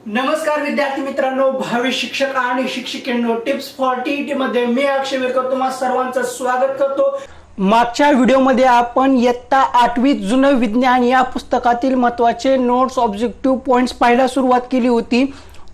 नमस्कार विद्यार्थी मित्रांनो, भावी शिक्षक आणि शिक्षिकेंनो, टिप्स फॉर टीईटी मध्ये मी अक्षय विरकर तुम्हा सर्वांचं स्वागत करतो। मागच्या व्हिडिओमध्ये आपण इयत्ता 8वी जुनं विज्ञान या पुस्तकातील महत्त्वाचे नोट्स ऑब्जेक्टिव्ह पॉइंट्स पाहायला सुरुवात केली होती।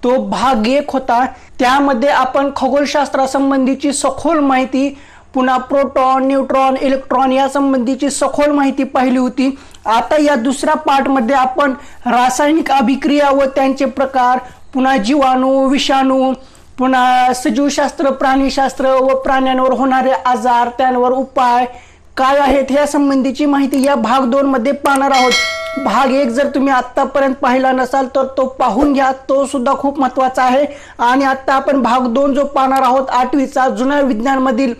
तो भाग 1 होता। त्यामध्ये आपण खगोलशास्त्रासंबंधीची सखोल माहिती, पुन्हा प्रोटॉन, न्यूट्रॉन, इलेक्ट्रॉन या संबंधीची सखोल माहिती पाहिली होती। आता या दुसऱ्या पार्ट मध्ये आपण रासायनिक अभिक्रिया व त्यांचे प्रकार, पुन्हा जीवाणू, विषाणू, पुन्हा सजीवशास्त्र, प्राणीशास्त्र व प्राण्यांवर होणारे आजार, त्यांवर उपाय काय आहेत या संबंधीची माहिती या भाग 2 मध्ये पाहणार आहोत। भाग 1 जर तुम्ही आतापर्यंत पाहिला नसाल तर तो पाहून घ्या, तो सुद्धा खूप महत्त्वाचा आहे। आणि आता आपण भाग 2 जो पाहणार आहोत 8वीचा जुना विज्ञान मधील,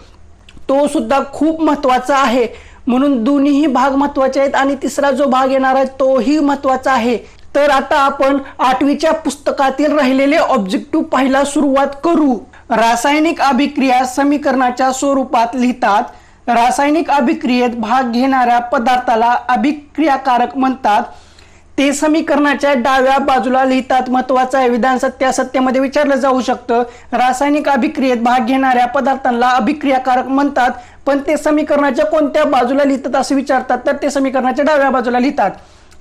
तो सुद्धा खूप महत्त्वाचा आहे। म्हणून दोन्हीही भाग महत्त्वाचे आहेत आणि तिसरा जो भाग येणार आहे तोही महत्त्वाचा आहे। तर आता आपण 8वीच्या पुस्तकातील राहिलेले ऑब्जेक्टिव्ह पाहायला सुरुवात करू। रासायनिक अभिक्रिया समीकरणाच्या स्वरूपात लिहितात। रासायनिक अभिक्रियेत भाग घेणाऱ्या पदार्थाला अभिक्रियाकारक म्हणतात। ते समीकरणाच्या डाव्या बाजूला लिहितात। महत्त्वाचं आहे, विधान सत्य असत्यामध्ये विचारलं जाऊ शकतं। रासायनिक अभिक्रियेत भाग घेणाऱ्या पदार्थांना अभिक्रियाकारक म्हणतात, पण ते समीकरणाच्या कोणत्या बाजूला लिहितात असं विचारतात तर ते समीकरणाच्या डाव्या बाजूला लिहितात।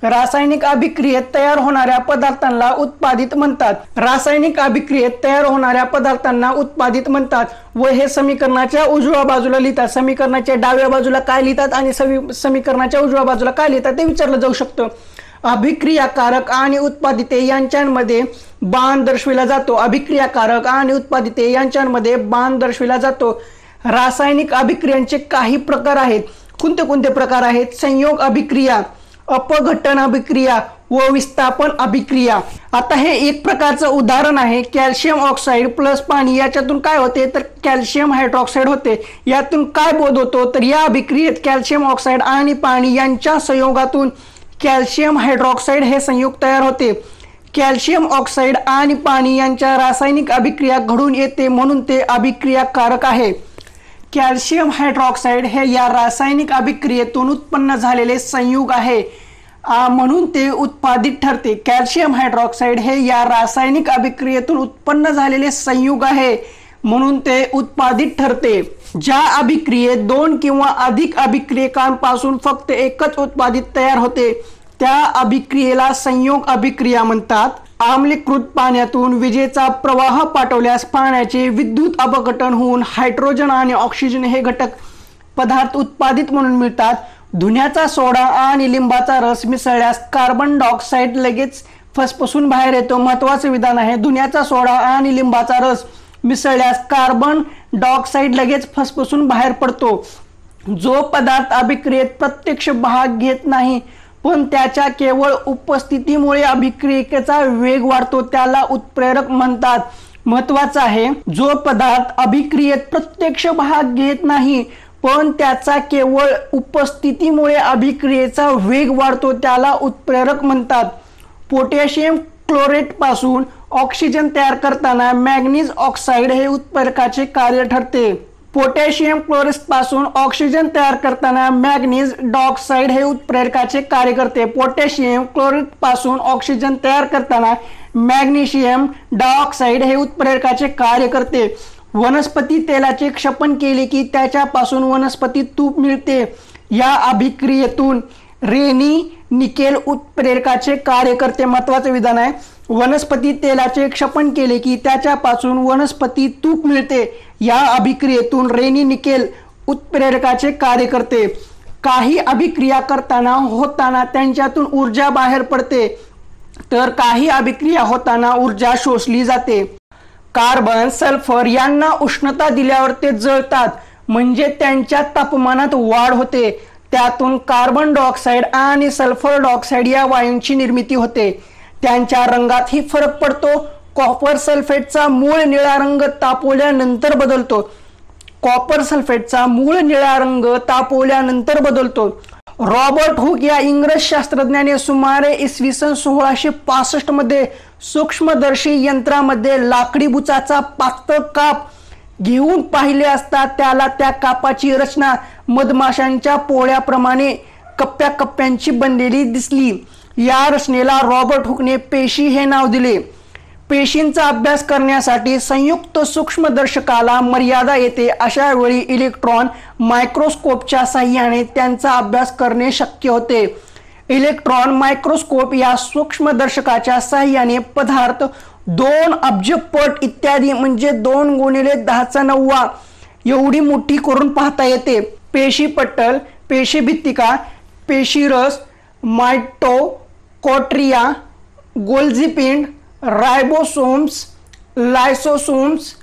रासायनिक अभिक्रियेत तयार होणाऱ्या पदार्थांना उत्पादित म्हणतात। रासायनिक अभिक्रियेत तयार होणाऱ्या पदार्थांना उत्पादित म्हणतात व हे समीकरणाच्या उजव्या बाजूला लिहितात। समीकरणाच्या डाव्या बाजूला काय लिहितात आणि समीकरणाच्या उजव्या बाजूला काय लिहितात ते विचारलं जाऊ शकतं। अभिक्रियाकारक आणि उत्पादिते यांच्यामध्ये बाण दर्शविला जातो। अभिक्रियाकारक आणि उत्पादिते यांच्यामध्ये बाण दर्शविला जातो। रासायनिक अभिक्रियांचे काही प्रकार आहेत। कोणते कोणते प्रकार आहेत? संयोग अभिक्रिया, अपघटन अभिक्रिया व विस्थापन अभिक्रिया। आता हे एक प्रकारचं उदाहरण आहे। कॅल्शियम ऑक्साईड प्लस पाणी याच्यातून काय होते तर कॅल्शियम हायड्रॉक्साईड होते। यातून काय बोध होतो तर या अभिक्रियेत कॅल्शियम ऑक्साईड आणि पाणी यांच्या संयोगातून कॅल्शियम हायड्रॉक्साईड हे संयुग तयार होते। कॅल्शियम ऑक्साईड आणि पाणी यांच्या रासायनिक अभिक्रिया घडून येते म्हणून ते अभिक्रियाकारक आहे। कॅल्शियम हायड्रॉक्साईड हे या रासायनिक अभिक्रियेतून उत्पन्न झालेले संयुग आहे म्हणून ते उत्पादित ठरते। कॅल्शियम हायड्रॉक्साईड हे या रासायनिक अभिक्रियेतून उत्पन्न झालेले संयुग आहे म्हणून ते उत्पादित ठरते। ज्या अभिक्रियेत 2 किंवा अधिक अभिक्रियकांपासून फक्त एकच उत्पादित तयार होते त्या अभिक्रियेला संयोग अभिक्रिया म्हणतात। आम्लीकृत पाण्यातून विजेचा प्रवाह पाठवल्यास पाण्याचे विद्युत अपघटन होऊन हायड्रोजन आणि ऑक्सिजन हे घटक पदार्थ उत्पादित म्हणून मिळतात। धुण्याचा सोडा आणि लिंबाचा रस मिसळल्यास कार्बन डायऑक्साईड लगेच फसफसून बाहेर येतो। महत्त्वाचे विधान आहे, धुण्याचा सोडा आणि लिंबाचा रस मिसळल्यास कार्बन डायऑक्साईड लगेच फसफसून बाहेर पडतो। जो पदार्थ अभिक्रियेत प्रत्यक्ष भाग घेत नाही पण त्याच्या केवळ उपस्थितीमुळे अभिक्रियेचा वेग वाढतो त्याला उत्प्रेरक म्हणतात। महत्त्वाचं आहे, जो पदार्थ अभिक्रियेत प्रत्यक्ष भाग घेत नाही पण त्याचा केवळ उपस्थितीमुळे अभिक्रियेचा वेग वाढतो त्याला उत्प्रेरक म्हणतात। पोटॅशियम क्लोरेट पासून ऑक्सिजन तयार करताना मॅंगनीज ऑक्साईड हे उत्प्रेरकाचे कार्य ठरते। पोटॅशियम क्लोराईड पासून ऑक्सिजन तयार करताना मॅंगनीज डायऑक्साईड हे उत्प्रेरकाचे कार्य करते। पोटॅशियम क्लोराईड पासून ऑक्सिजन तयार करताना मॅग्नेशियम डायऑक्साईड हे उत्प्रेरकाचे कार्य करते। वनस्पती तेलाचे क्षपन केले की त्याच्यापासून वनस्पती तूप मिळते। या अभिक्रियेतून रेनी निकेल उत्प्रेरकाचे कार्य करते। महत्त्वाचे विधान आहे, वनस्पती तेलाचे क्षपन केले की त्याच्यापासून वनस्पती तूप मिळते। या अभिक्रियेतून रेनी निकेल उत्प्रेरकाचे कार्य करते। काही अभिक्रिया होताना त्यांच्यातून ऊर्जा बाहेर पडते तर काही अभिक्रिया होताना ऊर्जा शोषली जाते। कार्बन, सल्फर यांना उष्णता दिल्यावर ते जळतात म्हणजे त्यांच्या तापमानात वाढ होते। त्यातून कार्बन डायऑक्साईड आणि सल्फर डायऑक्साईड या वायूंची निर्मिती होते। त्यांच्या रंगातही फरक पडतो। कॉपर सल्फेटचा मूळ निळा रंग तापवल्यानंतर बदलतो। कॉपर सल्फेटचा मूळ निळा रंग तापवल्यानंतर बदलतो। रॉबर्ट हुक या इंग्रज शास्त्रज्ञाने सुमारे इसवी सन 1665 मध्ये सूक्ष्मदर्शी यंत्रामध्ये लाकडी बुचाचा पातळ काप घेऊन पाहिले असता त्याला त्या कापाची रचना मधमाशांच्या पोळ्याप्रमाणे कप्प्या कप्प्यांची बनलेली दिसली। या रचनेला रॉबर्ट हुकने पेशी हे नाव दिले। पेशींचा अभ्यास करण्यासाठी संयुक्त सूक्ष्मदर्शकाला मर्यादा येते, अशा वेळी इलेक्ट्रॉन मायक्रोस्कोपच्या साहाय्याने त्यांचा अभ्यास करणे शक्य होते. इलेक्ट्रॉन मायक्रोस्कोप या सूक्ष्मदर्शकाच्या साहाय्याने पदार्थ 2 अब्जपट इत्यादी म्हणजे 2 × 10⁹ एवढी मोठी करून पाहता येते. पेशीपटल, पेशीभित्तिका, पेशीरस, मायटोकॉन्ड्रिया, गोल्जी पिंड, रायबोसोम्स, लायसोसोम्स,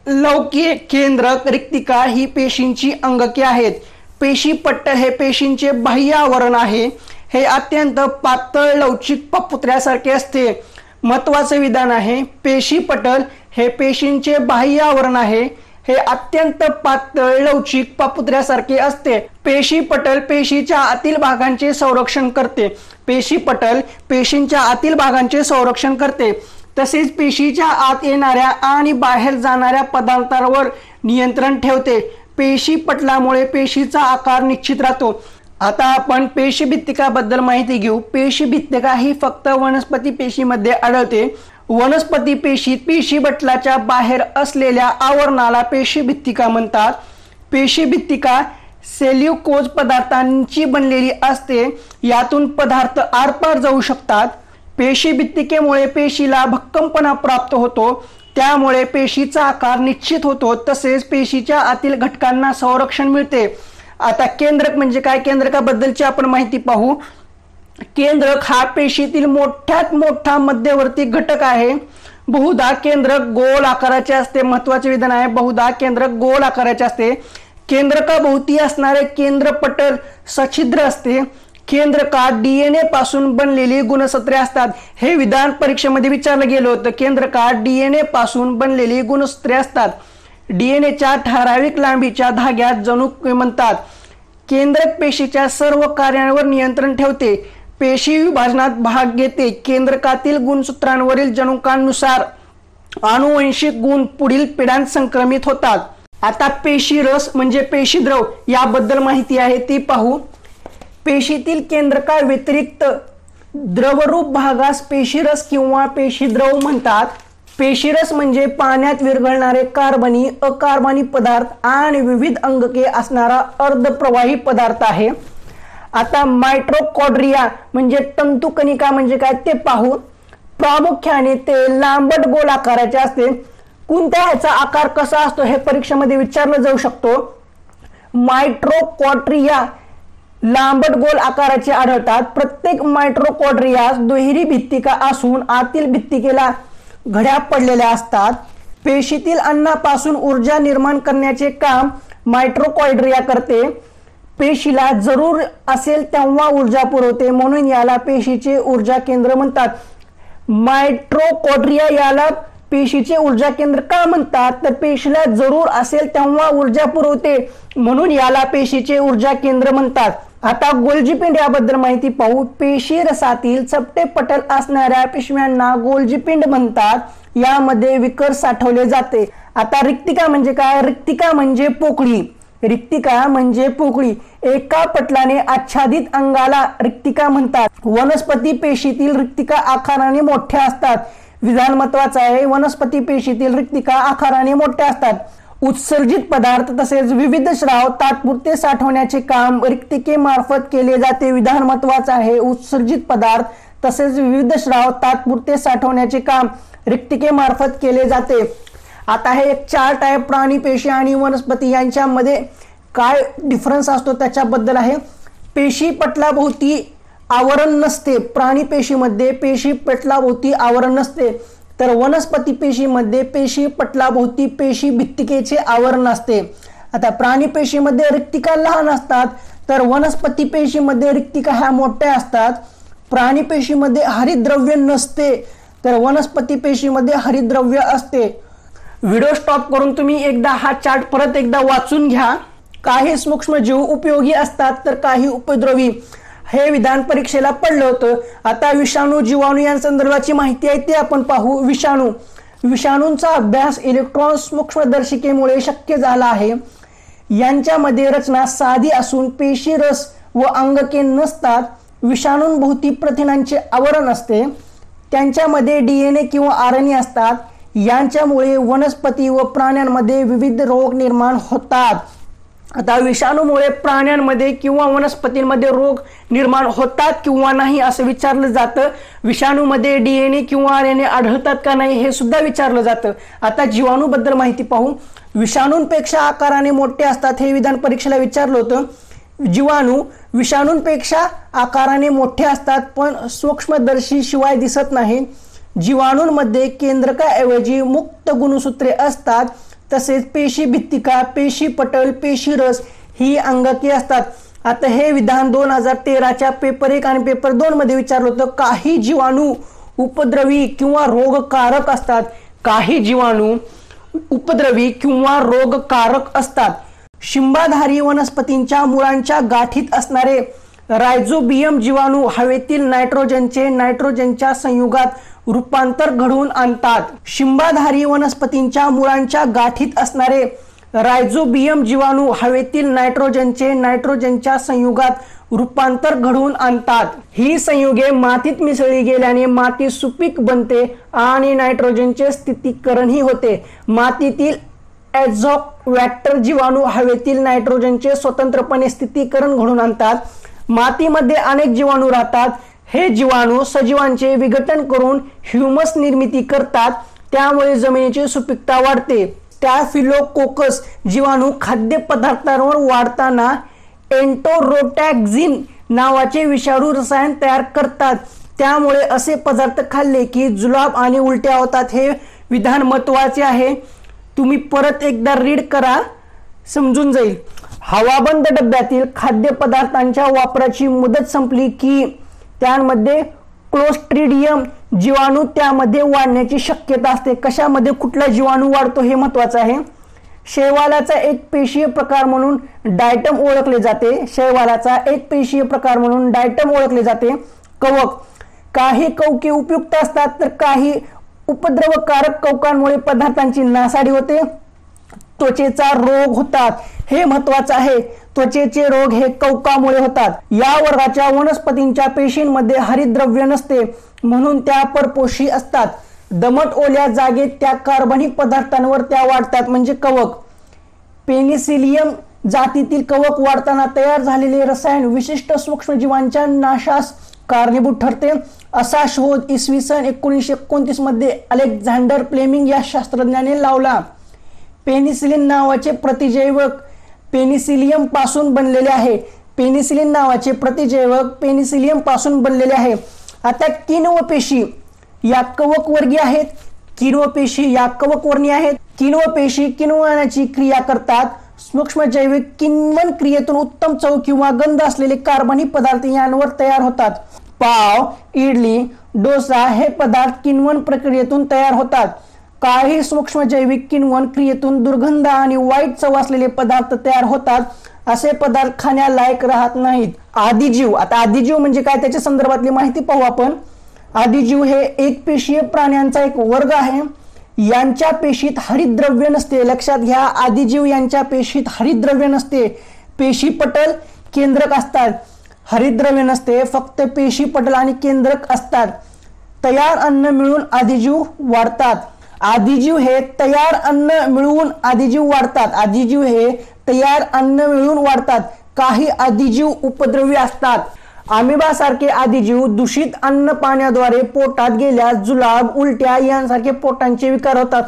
लवकीय केंद्रक, रिक्तिका ही पेशींची अंगके आहेत. पेशीपटल हे पेशींचे बाह्य आवरण आहे. हे अत्यंत पातळ लवचिक पापुत्र्यासारखे असते. महत्त्वाचे विधान आहे, पेशीपटल हे पेशींचे बाह्य आवरण आहे. हे अत्यंत पातळ लवचिक पापुत्र्यासारखे असते. पेशीपटल पेशीच्या आतील भागांचे संरक्षण करते. पेशीपटल पेशींच्या आतील भागांचे संरक्षण करते. तसेच पेशीच्या आत येणाऱ्या आणि बाहेर जाणाऱ्या पदार्थांवर नियंत्रण ठेवते. पेशीपटलामुळे पेशीचा आकार निश्चित राहतो. आता आपण पेशीभित्तिकाबद्दल माहिती घेऊ. पेशीभित्तिका ही फक्त वनस्पती पेशीमध्ये आढळते. वनस्पती पेशीत पेशीपटलाच्या बाहेर असलेल्या आवरणाला पेशीभित्तिका म्हणतात. पेशीभित्तिका सेल्युलोज पदार्थांची बनलेली असते. यातून पदार्थ आरपार जाऊ शकतात. पेशीभित्तिकेमुळे पेशीला भक्कमपणा प्राप्त होतो. त्यामुळे पेशीचा आकार निश्चित होतो. तसेच पेशीच्या आतील घटकांना संरक्षण मिळते. आता केंद्रक म्हणजे काय, केंद्रकाबद्दलची आपण माहिती पाहू. केंद्रक हा पेशीतील मोठ्यात मोठा मध्यवर्ती घटक आहे. बहुधा केंद्रक गोल आकाराचे असते. महत्त्वाचे विधान आहे, बहुधा केंद्रक गोल आकाराचे असते. केंद्रकाभोवती असणारे केंद्रपटल सछिद्र असते. केंद्रकात DNA पासून बनलेली गुणसूत्रे असतात. हे विधान परीक्षेमध्ये विचारलं गेलं होतं. केंद्रकात DNA पासून बनलेली गुणसूत्रे असतात. DNAच्या ठराविक लांबीच्या धाग्यात जनुक म्हणतात. केंद्रक पेशीच्या सर्व कार्यांवर नियंत्रण ठेवते. पेशी विभाजनात भाग घेते. केंद्रकातील गुणसूत्रांवरील जनुकांनुसार आनुवंशिक गुण पुढील पिढ्यांत संक्रमित होतात. आता पेशीरस म्हणजे पेशीद्रव याबद्दल माहिती आहे ती पाहू. पेशीतील केंद्रका व्यतिरिक्त द्रवरूप भागास पेशीरस किंवा पेशीद्रव म्हणतात. पेशीरस म्हणजे पाण्यात विरघळणारे कार्बनी, अकार्बनी पदार्थ आणि विविध अंगके असणारा अर्धप्रवाही पदार्थ आहे. आता मायटोकॉन्ड्रिया म्हणजे तंतुकणिका म्हणजे काय ते पाहू. प्रामुख्याने ते लांबट गोल आकाराचे असते. कोणत्या ह्याचा आकार कसा असतो हे परीक्षेमध्ये विचारलं जाऊ शकतो. मायटोकॉन्ड्रिया लांबट गोल आकाराचे आढळतात. प्रत्येक मायटोकॉन्ड्रियास दुहेरी भित्तिका असून आतील भित्तिकेला घड्या पडलेल्या असतात. पेशीतील अन्नापासून ऊर्जा निर्माण करण्याचे काम मायटोकॉन्ड्रिया करते. पेशीला जरूर असेल तेव्हा ऊर्जा पुरवते, म्हणून याला पेशीचे ऊर्जा केंद्र म्हणतात. मायटोकॉन्ड्रिया याला पेशीचे ऊर्जा केंद्र का म्हणतात, तर पेशीला जरूर असेल तेव्हा ऊर्जा पुरवते, म्हणून याला पेशीचे ऊर्जा केंद्र म्हणतात. आता गोल्जी पिंड याबद्दल माहिती पाहू. पेशी रसातील चपटे पटल असणाऱ्या पिशव्यांना गोल्जी पिंड म्हणतात. यामध्ये विकर साठवले जाते. आता रिक्तिका म्हणजे काय, रिक्तिका म्हणजे पोकळी. रिक्तिका म्हणजे पोकळी. एका पटलाने आच्छादित अंगाला रिक्तिका म्हणतात. वनस्पती पेशीतील रिक्तिका आकाराने मोठ्या असतात. विधान महत्वाचं आहे, वनस्पती पेशीतील रिक्तिका आकाराने मोठ्या असतात. उत्सर्जित पदार्थ तसेच विविध स्राव तात्पुरते साठवण्याचे काम रिक्तिकेमार्फत केले जाते. विधान महत्वाचं आहे, उत्सर्जित पदार्थ तसेच विविध स्राव तात्पुरते साठवण्याचे काम रिक्तिकेमार्फत केले जाते. आता हे एक चार्ट आहे. प्राणी पेशी आणि वनस्पती यांच्यामध्ये काय डिफरन्स असतो त्याच्याबद्दल आहे. पेशी पटलाभोवती आवरण नसते. प्राणी पेशीमध्ये पेशी पटलाभोवती आवरण नसते, तर वनस्पती पेशीमध्ये पेशी पटलाभोवती पेशी भित्तिकेचे आवरण असते. आता प्राणी पेशीमध्ये रिक्तिका लहान असतात, तर वनस्पती पेशीमध्ये रिक्तिका ह्या मोठ्या असतात. प्राणी पेशीमध्ये हरितद्रव्य नसते, तर वनस्पती पेशीमध्ये हरितद्रव्य असते. व्हिडिओ स्टॉप करून तुम्ही एकदा हा चार्ट परत एकदा वाचून घ्या. काही सूक्ष्मजीव उपयोगी असतात तर काही उपद्रवी. हे विधान परीक्षेला पडलं होतं. आता विषाणू जीवाणू या संदर्भाची माहिती आहे ते आपण पाहू. विषाणूंचा अभ्यास इलेक्ट्रॉन सूक्ष्मदर्शिकेमुळे शक्य झाला आहे. यांच्यामध्ये रचना साधी असून पेशी रस व अंगके नसतात. विषाणूंभोवती प्रथिनांचे आवरण असते. त्यांच्यामध्ये DNA किंवा RNA असतात. यांच्यामुळे वनस्पती व प्राण्यांमध्ये विविध रोग निर्माण होतात. आता विषाणूमुळे प्राण्यांमध्ये किंवा वनस्पतींमध्ये रोग निर्माण होतात किंवा नाही असं विचारलं जातं. विषाणूमध्ये DNA किंवा RNA आढळतात का नाही हे सुद्धा विचारलं जातं. आता जीवाणूबद्दल माहिती पाहू. विषाणूंपेक्षा आकाराने मोठे असतात हे विधान परीक्षेला विचारलं होतं. जीवाणू विषाणूंपेक्षा आकाराने मोठे असतात पण सूक्ष्मदर्शी शिवाय दिसत नाही. जीवाणूंमध्ये केंद्रकाऐवजी मुक्त गुणसूत्रे असतात. तसेच पेशी भित्तिका, पेशी पटल, पेशी रस ही अंगके असतात. आता हे विधान 2013च्या पेपर 1 आणि पेपर 2 मध्ये विचारलं होतं. काही जीवाणू उपद्रवी किंवा रोगकारक असतात. काही जीवाणू उपद्रवी किंवा रोगकारक असतात. शिंबाधारी वनस्पतींच्या मुळांच्या गाठीत असणारे रायझोबियम जीवाणू हवेतील नायट्रोजनच्या संयुगात रूपांतर घडवून आणतात. शिंबाधारी वनस्पतींच्या मुळांच्या गाठीत असणारे रायझोबियम जीवाणू हवेतील नायट्रोजनच्या संयुगात रूपांतर घडवून आणतात. ही संयुगे मातीत मिसळली गेल्याने माती सुपीक बनते आणि नायट्रोजनचे स्थितीकरणही होते. मातीतील ॲझोक्वॅक्टर जीवाणू हवेतील नायट्रोजनचे स्वतंत्रपणे स्थितीकरण घडवून आणतात. मातीमध्ये अनेक जीवाणू राहतात. हे जीवाणू सजीवांचे विघटन करून ह्युमस निर्मिती करतात. त्यामुळे जमिनीची सुपीकता वाढते. स्टॅफिलोकोकस जीवाणू खाद्यपदार्थांवर वाढताना एन्टोरोटॅक्झिन नावाचे विषाणू रसायन तयार करतात. त्यामुळे असे पदार्थ खाल्ले की जुलाब आणि उलट्या होतात. हे विधान महत्त्वाचे आहे. तुम्ही परत एकदा रीड करा, समजून जाईल. हवाबंद डब्यातील खाद्यपदार्थांच्या वापराची मुदत संपली की त्यामध्ये क्लोस्ट्रिडियम जीवाणू त्यामध्ये वाढण्याची शक्यता असते. कशामध्ये कुठला जीवाणू वाढतो हे महत्त्वाचं आहे. शैवालाचा एक पेशीय प्रकार म्हणून डायटम ओळखले जाते. शैवालाचा एक पेशीय प्रकार म्हणून डायटम ओळखले जाते. कवक काही कवके उपयुक्त असतात तर काही उपद्रवकारक कवकांमुळे पदार्थांची नासाडी होते. त्वचेचा रोग होतात. हे महत्वाचं आहे. त्वचेचे रोग हे कवकामुळे होतात. या वर्गाच्या वनस्पतींच्या पेशींमध्ये हरितद्रव्य नसते म्हणून त्या परपोषी असतात. दमट ओल्या जागेत त्या कार्बनिक पदार्थांवर त्या वाढतात म्हणजे कवक. पेनिसिलियम जातीतील कवक वाढताना तयार झालेले रसायन विशिष्ट सूक्ष्मजीवांच्या नाशास कारणीभूत ठरते. असा शोध इसवी सन 1929 मध्ये अलेक्झांडर फ्लेमिंग या शास्त्रज्ञाने लावला. पेनिसिलिन नावाचे प्रतिजैवक पेनिसिलियम पासून बनलेले आहे. पेनिसिलिन नावाचे प्रतिजैवक पेनिसिलियम पासून बनलेले आहे. आता किण्व पेशी या कवकवर्गीय आहेत. किण्व पेशी या कवकवर्णीय आहेत. किण्व पेशी किण्वनाची क्रिया करतात. सूक्ष्मजैविक किण्वन क्रियेतून उत्तम चव किंवा गंध असलेले कार्बनिक पदार्थ यांवर तयार होतात. पाव, इडली, डोसा हे पदार्थ किण्वन प्रक्रियेतून तयार होतात. काही सूक्ष्मजैविक किण्वन क्रियेतून दुर्गंध आणि वाईट चव असलेले पदार्थ तयार होतात. असे पदार्थ खाण्यालायक राहत नाहीत. आदिजीव, आता आदिजीव म्हणजे काय त्याच्या संदर्भातली माहिती पाहू आपण. आदिजीव हे एकपेशीय प्राण्यांचा एक वर्ग आहे. यांच्या पेशीत हरितद्रव्य नसते. लक्षात घ्या, आदिजीव यांच्या पेशीत हरितद्रव्य नसते. पेशी पटल केंद्रक असतात. हरितद्रव्य नसते, फक्त पेशी पटल आणि केंद्रक असतात. तयार अन्न मिळून आदिजीव वाढतात. आदिजीव हे तयार अन्न मिळवून आदिजीव वाढतात. आदिजीव हे तयार अन्न मिळवून वाढतात. काही आदिजीव उपद्रवी असतात. अमिबा सारखे आदिजीव दूषित अन्न पाण्याद्वारे पोटात गेल्यास जुलाब, उलट्या यांसारखे पोटांचे विकार होतात.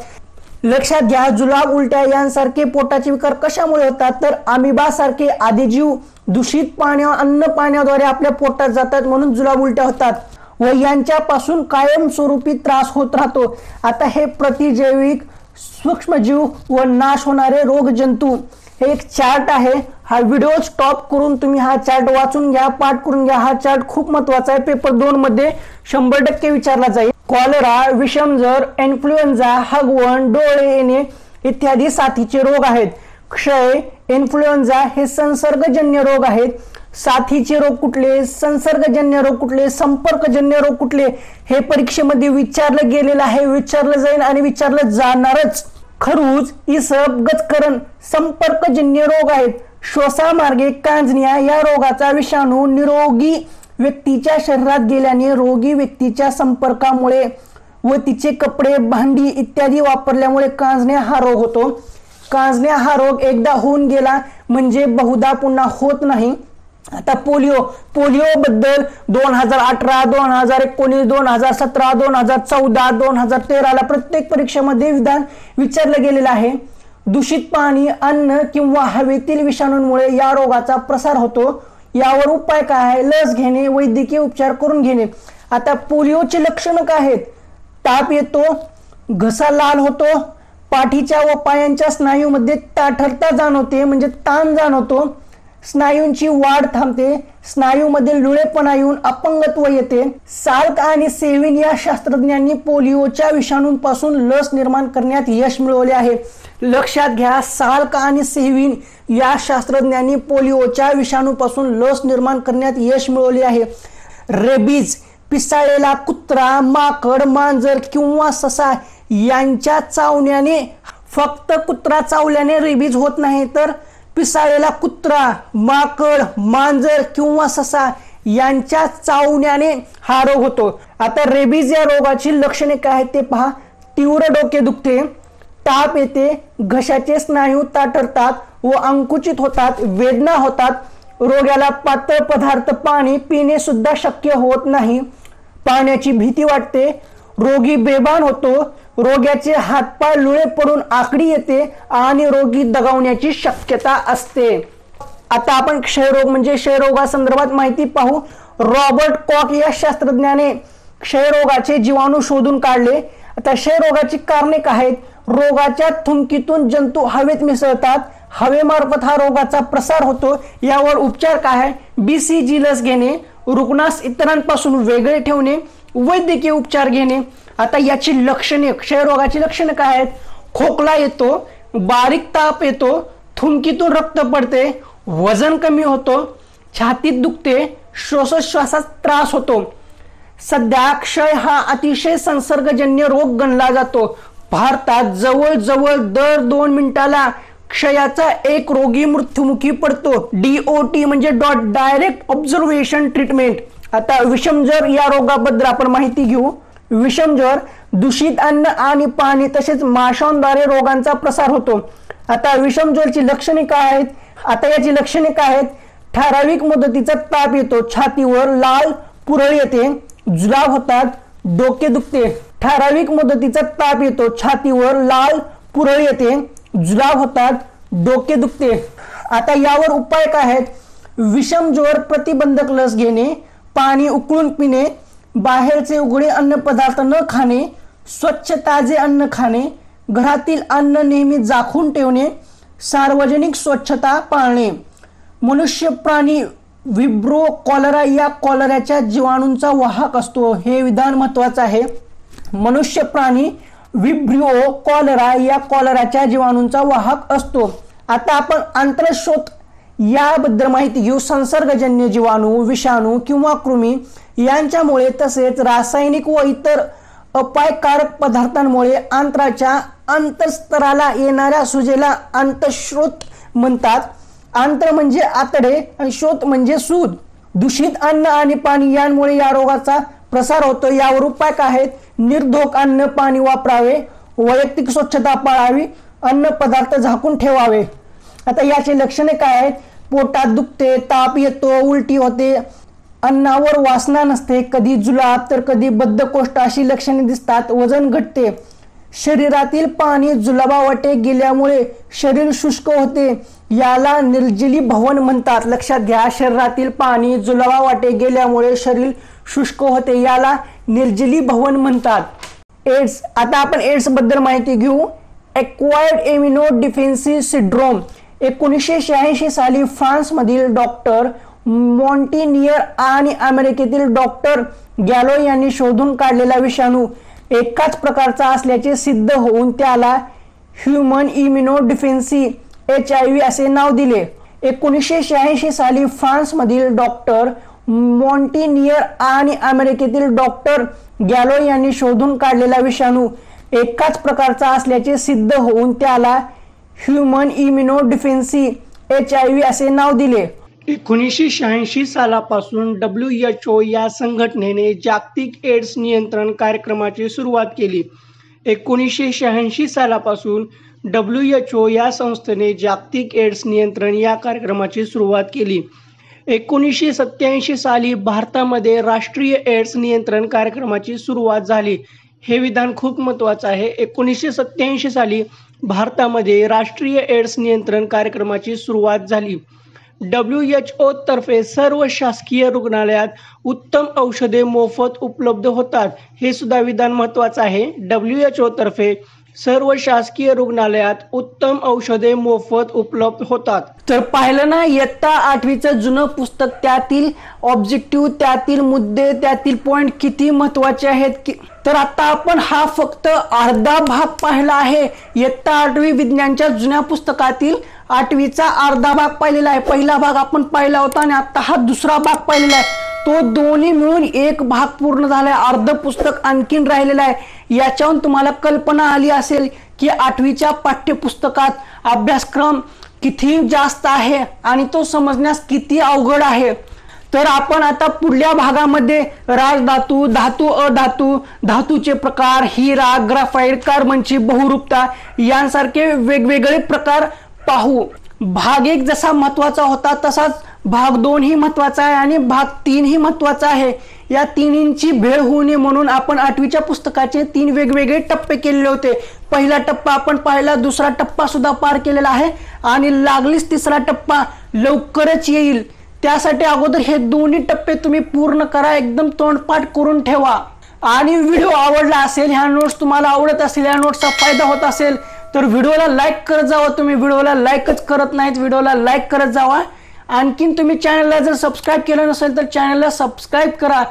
लक्षात घ्या, जुलाब, उलट्या यांसारखे पोटाचे विकार कशामुळे होतात तर अमिबा सारखे आदिजीव दूषित अन्न पाण्याद्वारे आपल्या पोटात जातात म्हणून जुलाब, उलट्या होतात व यांच्यापासून कायमस्वरूपी त्रास होत राहतो. आता हे प्रतिजैविक सूक्ष्मजीव व नाश होणारे रोग जंतू हे एक चार्ट आहे. हा व्हिडिओ स्टॉप करून तुम्ही हा चार्ट वाचून घ्या, पाठ करून घ्या. हा चार्ट खूप महत्वाचा आहे. पेपर 2 मध्ये 100% विचारला जाईल. कॉलरा, विषमज्वर, इन्फ्लुएन्झा, हगवण, डोळे येणे इत्यादी साथीचे रोग आहेत. क्षय, इन्फ्लुएन्झा हे संसर्गजन्य रोग आहेत. साथीचे रोग कुठले, संसर्गजन्य रोग कुठले, संपर्कजन्य रोग कुठले हे परीक्षेमध्ये विचारलं गेलेलं आहे, विचारलं जाईल आणि विचारलं जाणारच. खरूज, इसब, गजकरण संपर्कजन्य रोग आहेत. श्वासामार्गे कांजण्या या रोगाचा विषाणू निरोगी व्यक्तीच्या शरीरात गेल्याने रोगी व्यक्तीच्या संपर्कामुळे व तिचे कपडे, भांडी इत्यादी वापरल्यामुळे कांजण्या हा रोग होतो. कांजण्या हा रोग एकदा होऊन गेला म्हणजे बहुधा पुन्हा होत नाही. आता पोलिओ बद्दल 2018, 2019, 2017, 2014, 2013 ला प्रत्येक परीक्षेमध्ये विधान विचारलं गेलेलं आहे. दूषित पाणी, अन्न किंवा हवेतील विषाणूंमुळे या रोगाचा प्रसार होतो. यावर उपाय काय आहे? लस घेणे, वैद्यकीय उपचार करून घेणे. आता पोलिओचे लक्षणं काय आहेत? ताप येतो, घसा लाल होतो, पाठीच्या व पायांच्या स्नायूमध्ये ताठरता जाणवते म्हणजे ताण जाणवतो, स्नायूंची वाढ थांबते, स्नायूमध्ये लुळेपणा येऊन अपंगत्व येते. साल्क आणि सेविन या शास्त्रज्ञांनी पोलिओच्या विषाणूंपासून लस निर्माण करण्यात यश मिळवले आहे. लक्षात घ्या, साल्क आणि सेविन या शास्त्रज्ञांनी पोलिओच्या विषाणूपासून लस निर्माण करण्यात यश मिळवले आहे. रेबीज, पिसाळलेला कुत्रा, माकड, मांजर किंवा ससा यांच्या चावण्याने, फक्त कुत्रा चावल्याने रेबीज होत नाही तर पिसाळलेला कुत्रा, माकड, मांजर किंवा ससा यांच्या चावण्याने हा रोग होतो. आता रेबीज या रोगाची लक्षणे काय आहेत ते पहा. तीव्र डोके दुखते, ताप येते, घशाचे स्नायू ताठरतात व अंकुचित होतात, वेदना होतात, रोग्याला पातळ पदार्थ पाणी पिणे सुद्धा शक्य होत नाही, पाण्याची भीती वाटते, रोगी बेभान होतो, रोग्याचे हातपाय लुळे पडून आकडी येते आणि रोगी दगावण्याची शक्यता असते. आता आपण क्षयरोग म्हणजे क्षयरोगासंदर्भात माहिती पाहू. रॉबर्ट कॉक या शास्त्रज्ञाने क्षयरोगाचे जीवाणू शोधून काढले. आता क्षयरोगाची कारणे काय आहेत? रोगाच्या थुंकीतून जंतू हवेत मिसळतात, हवेमार्फत हा रोगाचा प्रसार होतो. यावर उपचार काय आहे? BCG लस घेणे, रुग्णास इतरांपासून वेगळे ठेवणे, वैद्यकीय उपचार घेणे. आता याची लक्षणे, क्षयरोगाची लक्षणे काय आहेत? खोकला येतो, बारीक ताप येतो, थुंकीतून रक्त पडते, वजन कमी होतो, छातीत दुखते, श्वासोच्छवासात त्रास होतो. सध्या क्षय हा अतिशय संसर्गजन्य रोग गणला जातो. भारतात जवळजवळ दर 2 मिनिटाला क्षयाचा एक रोगी मृत्युमुखी पडतो. DOT म्हणजे डायरेक्ट ऑब्झर्वेशन ट्रीटमेंट. आता विषमज्वर या रोगाबद्दल आपण माहिती घेऊ. विषमज्वर दूषित अन्न आणि पाणी तसेच माशांद्वारे रोगांचा प्रसार होतो. आता विषमज्वरची लक्षणे काय आहेत? आता याची लक्षणे काय आहेत? ठराविक मुदतीचा ताप येतो, छातीवर लाल पुरळ येते, जुलाब होतात, डोके दुखते. ठराविक मुदतीचा ताप येतो, छातीवर लाल पुरळ येते, जुलाब होतात, डोके दुखते. आता यावर उपाय काय आहेत? विषमज्वर प्रतिबंधक लस घेणे, पाणी उकळून पिणे, बाहेरचे उघडे अन्न पदार्थ न खाणे, स्वच्छ ताजे अन्न खाणे, घरातील अन्न नेहमी झाकून ठेवणे, सार्वजनिक स्वच्छता पाळणे. मनुष्य प्राणी विब्रो कॉलरा या कॉलराच्या जीवाणूंचा वाहक असतो. हे विधान महत्वाचं आहे. मनुष्य प्राणी विब्रिओ कॉलरा या कॉलराच्या जीवाणूंचा वाहक असतो. आता आपण आंत्रशोथ याबद्दल माहिती घेऊ. संसर्गजन्य जीवाणू, विषाणू किंवा कृमी यांच्यामुळे तसेच रासायनिक व इतर अपायकारक पदार्थांमुळे आंत्राच्या अंतस्तराला येणाऱ्या सुजेला अंतःश्रोत म्हणतात. आंत्र म्हणजे आतडे आणि श्रोत म्हणजे सूज. दूषित अन्न आणि पाणी यांमुळे या रोगाचा प्रसार होतो. यावर उपाय काय आहेत? निर्धोक अन्न पाणी वापरावे, वैयक्तिक स्वच्छता पाळावी, अन्न पदार्थ झाकून ठेवावे. आता याचे लक्षणे काय आहेत? पोटात दुखते, ताप येतो, उलटी होते, अन्नावर वासना नसते, कधी जुलाब तर कधी बद्धकोष्ठ अशी लक्षणे दिसतात, वजन घटते, शरीरातील पाणी जुलाबावाटे गेल्यामुळे शरीर शुष्क होते, याला निर्जलीभवन म्हणतात. लक्षात घ्या, शरीरातील पाणी जुलाबावाटे गेल्यामुळे शरीर शुष्क होते, याला निर्जलीभवन म्हणतात. एड्स, आता आपण एड्स बद्दल माहिती घेऊ. एक्वायर्ड इम्युनो डिफेन्सिव्ह सिंड्रोम 1986 साली फ्रान्समधील डॉक्टर मॉन्टिनियर आणि अमेरिकेतील डॉक्टर गॅलो यांनी शोधून काढलेला विषाणू एकाच प्रकारचा असल्याचे सिद्ध होऊन त्याला ह्यूमन इम्युनो डिफेन्सिव्ह HIV असे नाव दिले. 1986 साली फ्रान्समधील डॉक्टर मॉन्टिनियर आणि अमेरिकेतील डॉक्टर गॅलो यांनी शोधून काढलेला विषाणू एकाच प्रकारचा असल्याचे सिद्ध होऊन त्याला ह्यूमन इम्युनो डिफेन्सिव्ह HIV असे नाव दिले. 1986 सालापासून WHO या संघटनेने जागतिक एड्स नियंत्रण कार्यक्रमाची सुरुवात केली. 1986 सालापासून WHO या संस्थेने जागतिक एड्स नियंत्रण या कार्यक्रमाची सुरुवात केली. 1987 साली भारतामध्ये राष्ट्रीय एड्स नियंत्रण कार्यक्रमाची सुरुवात झाली. हे विधान खूप महत्त्वाचं आहे. 1987 साली भारतामध्ये राष्ट्रीय एड्स नियंत्रण कार्यक्रमाची सुरुवात झाली. WHO तर्फे सर्व शासकीय रुग्णालयात उत्तम औषधे मोफत उपलब्ध होतात. हे सुद्धा विधान महत्त्वाचं आहे. WHO तर्फे सर्व शासकीय रुग्णालयात उत्तम औषधे मोफत उपलब्ध होतात. तर पाहिलं ना, इयत्ता 8वीचं जुनं पुस्तक, त्यातील ऑब्जेक्टिव्ह, त्यातील मुद्दे, त्यातील पॉइंट किती महत्त्वाचे आहेत. तर आता आपण हा फक्त अर्धा भाग पाहिला आहे. इयत्ता 8वी विज्ञानच्या जुन्या पुस्तकातील 8वीचा अर्धा भाग पाहिलेला आहे. पहिला भाग आपण पाहिला होता आणि आता हा दुसरा भाग पाहिलेला आहे. तो दोन्ही मिळून एक भाग पूर्ण झालाय. अर्ध पुस्तक आणखीन राहिलेलं आहे. याच्यावरून तुम्हाला कल्पना आली असेल की 8वीच्या पाठ्यपुस्तकात अभ्यासक्रम किती जास्त आहे आणि तो समजण्यास किती अवघड आहे. तर आपण आता पुढल्या भागामध्ये राजधातू, धातू, अधातू, धातूचे प्रकार, हिरा, ग्राफाइट, कार्बनची बहुरूपता यांसारखे वेगवेगळे प्रकार पाहू. भाग 1 जसा महत्त्वाचा होता तसाच भाग 2 ही महत्त्वाचा आहे आणि भाग 3 ही महत्त्वाचा आहे. या तिन्हींची भेळ होऊ नये म्हणून आपण 8वीच्या पुस्तकाचे 3 वेगवेगळे टप्पे केलेले होते. पहिला टप्पा आपण पाहिला, दुसरा टप्पा सुद्धा पार केलेला आहे आणि लागलीच तिसरा टप्पा लवकरच येईल. त्यासाठी अगोदर हे दोन्ही टप्पे तुम्ही पूर्ण करा, एकदम तोंडपाठ करून ठेवा. आणि व्हिडिओ आवडला असेल, ह्या नोट्स तुम्हाला आवडत असेल, ह्या नोट्सचा फायदा होत असेल तर व्हिडिओला लाईक करत जावा. तुम्ही व्हिडिओला लाईकच करत नाहीत, व्हिडिओला लाईक करत जावा. आणखीन तुम्ही चॅनलला जर सबस्क्राईब केलं नसेल तर चॅनलला सबस्क्राईब करा.